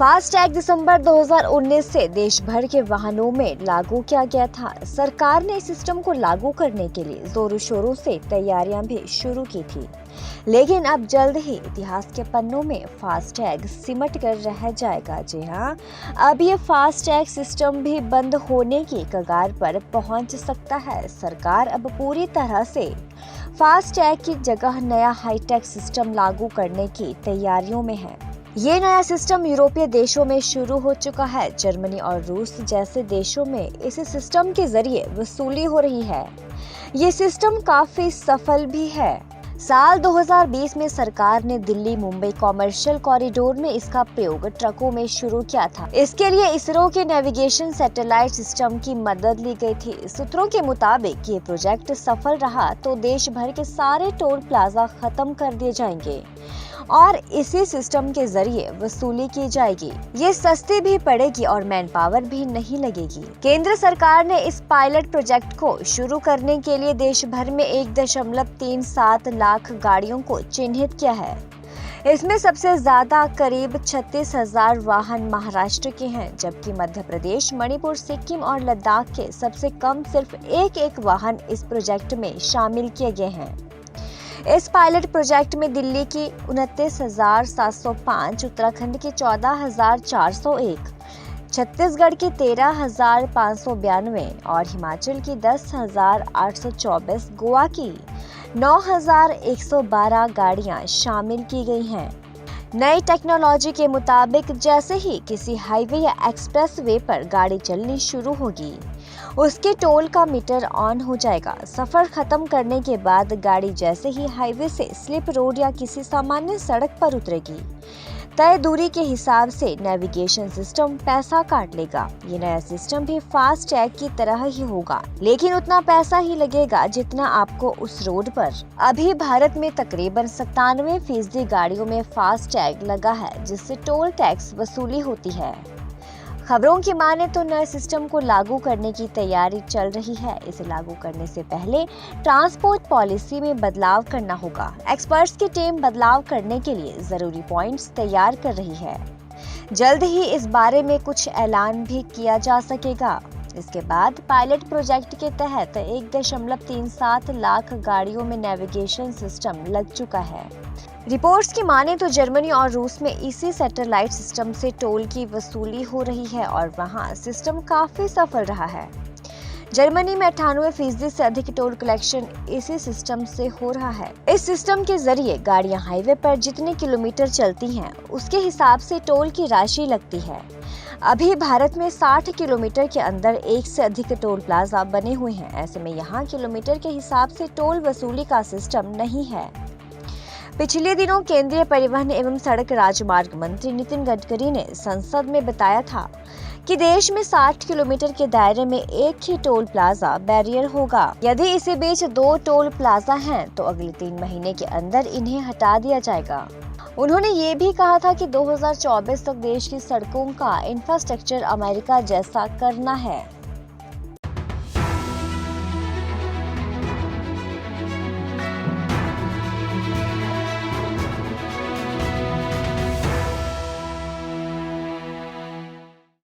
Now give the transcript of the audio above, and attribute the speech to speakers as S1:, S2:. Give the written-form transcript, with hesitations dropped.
S1: FASTag दिसंबर 2019 से देश भर के वाहनों में लागू किया गया था। सरकार ने इस सिस्टम को लागू करने के लिए जोरों शोरों से तैयारियां भी शुरू की थी, लेकिन अब जल्द ही इतिहास के पन्नों में फास्टैग सिमट कर रह जाएगा। जी हाँ, अब ये फास्टैग सिस्टम भी बंद होने की कगार पर पहुंच सकता है। सरकार अब पूरी तरह से फास्टैग की जगह नया हाईटेक सिस्टम लागू करने की तैयारियों में है। ये नया सिस्टम यूरोपीय देशों में शुरू हो चुका है। जर्मनी और रूस जैसे देशों में इस सिस्टम के जरिए वसूली हो रही है। ये सिस्टम काफी सफल भी है। साल 2020 में सरकार ने दिल्ली मुंबई कॉमर्शियल कॉरिडोर में इसका प्रयोग ट्रकों में शुरू किया था। इसके लिए इसरो के नेविगेशन सैटेलाइट सिस्टम की मदद ली गई थी। सूत्रों के मुताबिक ये प्रोजेक्ट सफल रहा तो देश भर के सारे टोल प्लाजा खत्म कर दिए जाएंगे और इसी सिस्टम के जरिए वसूली की जाएगी। ये सस्ती भी पड़ेगी और मैन पावर भी नहीं लगेगी। केंद्र सरकार ने इस पायलट प्रोजेक्ट को शुरू करने के लिए देश भर में 1.37 लाख गाड़ियों को चिन्हित किया है। इसमें सबसे ज्यादा करीब 36,000 वाहन महाराष्ट्र के हैं, जबकि मध्य प्रदेश, मणिपुर, सिक्किम और लद्दाख के सबसे कम सिर्फ एक वाहन इस प्रोजेक्ट में शामिल किए गए हैं। इस पायलट प्रोजेक्ट में दिल्ली की 29,705, उत्तराखंड की 14,401, छत्तीसगढ़ की 13,592 और हिमाचल की 10,824, गोवा की 9,112 गाड़ियां शामिल की गई हैं। नई टेक्नोलॉजी के मुताबिक जैसे ही किसी हाईवे या एक्सप्रेस वे पर गाड़ी चलनी शुरू होगी, उसके टोल का मीटर ऑन हो जाएगा। सफर खत्म करने के बाद गाड़ी जैसे ही हाईवे से स्लिप रोड या किसी सामान्य सड़क पर उतरेगी, तय दूरी के हिसाब से नेविगेशन सिस्टम पैसा काट लेगा। ये नया सिस्टम भी फास्टैग की तरह ही होगा, लेकिन उतना पैसा ही लगेगा जितना आपको उस रोड पर। अभी भारत में तकरीबन 97% गाड़ियों में फास्टैग लगा है, जिससे टोल टैक्स वसूली होती है। खबरों की माने तो नए सिस्टम को लागू करने की तैयारी चल रही है। इसे लागू करने से पहले ट्रांसपोर्ट पॉलिसी में बदलाव करना होगा। एक्सपर्ट्स की टीम बदलाव करने के लिए जरूरी पॉइंट्स तैयार कर रही है। जल्द ही इस बारे में कुछ ऐलान भी किया जा सकेगा। इसके बाद पायलट प्रोजेक्ट के तहत 1.37 लाख गाड़ियों में नेविगेशन सिस्टम लग चुका है। रिपोर्ट्स की माने तो जर्मनी और रूस में इसी सैटेलाइट सिस्टम से टोल की वसूली हो रही है और वहां सिस्टम काफी सफल रहा है। जर्मनी में 98% से अधिक टोल कलेक्शन इसी सिस्टम से हो रहा है। इस सिस्टम के जरिए गाड़ियां हाईवे पर जितने किलोमीटर चलती हैं, उसके हिसाब से टोल की राशि लगती है। अभी भारत में 60 किलोमीटर के अंदर एक से अधिक टोल प्लाजा बने हुए हैं। ऐसे में यहाँ किलोमीटर के हिसाब से टोल वसूली का सिस्टम नहीं है। पिछले दिनों केंद्रीय परिवहन एवं सड़क राजमार्ग मंत्री नितिन गडकरी ने संसद में बताया था कि देश में 60 किलोमीटर के दायरे में एक ही टोल प्लाजा बैरियर होगा। यदि इसी बीच 2 टोल प्लाजा हैं, तो अगले 3 महीने के अंदर इन्हें हटा दिया जाएगा। उन्होंने ये भी कहा था कि 2024 तक देश की सड़कों का इंफ्रास्ट्रक्चर अमेरिका जैसा करना है।